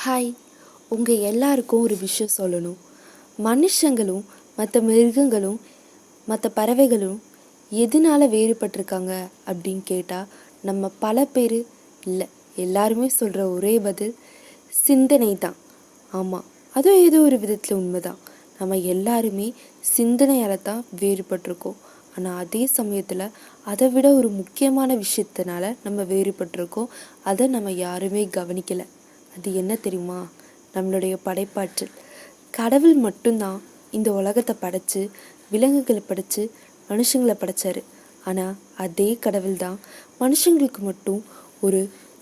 Hi, உங்கள் எல்லாருக்கும் ஒரு விஷயம் சொல்லணும். மனுஷங்களும் மற்ற மிருகங்களும் மற்ற பறவைகளும் எதனால் வேறுபட்டிருக்காங்க அப்படின்னு கேட்டால் நம்ம பல பேர் இல்லை எல்லாருமே சொல்கிற ஒரே பதில் சிந்தனை தான். ஆமாம், அதுவும் ஏதோ ஒரு விதத்தில் உண்மைதான். நம்ம எல்லாருமே சிந்தனையால் தான் வேறுபட்டிருக்கோம். ஆனால் அதே சமயத்தில் அதை விட ஒரு முக்கியமான விஷயத்தினால நம்ம வேறுபட்டிருக்கோம். அதை நம்ம யாருமே கவனிக்கலை. அது என்ன தெரியுமா? நம்மளுடைய படைப்பாற்றல். கடவுள் மட்டும்தான் இந்த உலகத்தை படைச்சு விலங்குகளை படைச்சு மனுஷங்களை படைச்சாரு. ஆனால் அதே கடவுள் தான் மனுஷங்களுக்கு மட்டும் ஒரு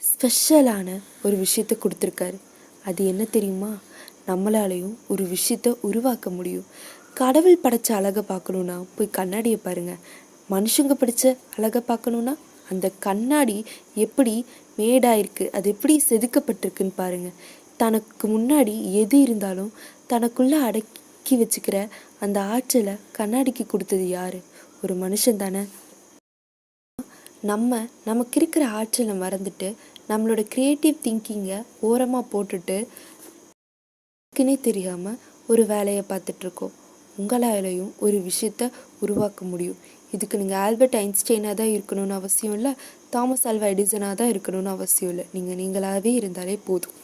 ஸ்பெஷலான ஒரு விஷயத்தை கொடுத்துருக்காரு. அது என்ன தெரியுமா? நம்மளாலையும் ஒரு விஷயத்தை உருவாக்க முடியும். கடவுள் படைச்ச அழகை பார்க்கணுன்னா போய் கண்ணாடியை பாருங்கள். மனுஷங்க படித்த அழகை பார்க்கணுன்னா அந்த கண்ணாடி எப்படி மேடாயிருக்கு, அது எப்படி செதுக்கப்பட்டிருக்குன்னு பாருங்கள். தனக்கு முன்னாடி எது இருந்தாலும் தனக்குள்ளே அடக்கி வச்சுக்கிற அந்த ஆற்றலை கண்ணாடிக்கு கொடுத்தது யார்? ஒரு மனுஷன் தானே. நமக்கு இருக்கிற ஆற்றலை மறந்துட்டு நம்மளோட க்ரியேட்டிவ் திங்கிங்கை ஓரமாக போட்டுட்டு எனக்குன்னே தெரியாமல் ஒரு வேலையை பார்த்துட்ருக்கோம். உங்களாலையும் ஒரு விஷயத்தை உருவாக்க முடியும். இதுக்கு நீங்கள் ஆல்பர்ட் ஐன்ஸ்டைனாக தான் இருக்கணும்னு அவசியம் இல்லை, தாமஸ் ஆல்வா எடிசனாக தான் இருக்கணும்னு அவசியம் இல்லை. நீங்களாகவே இருந்தாலே போதும்.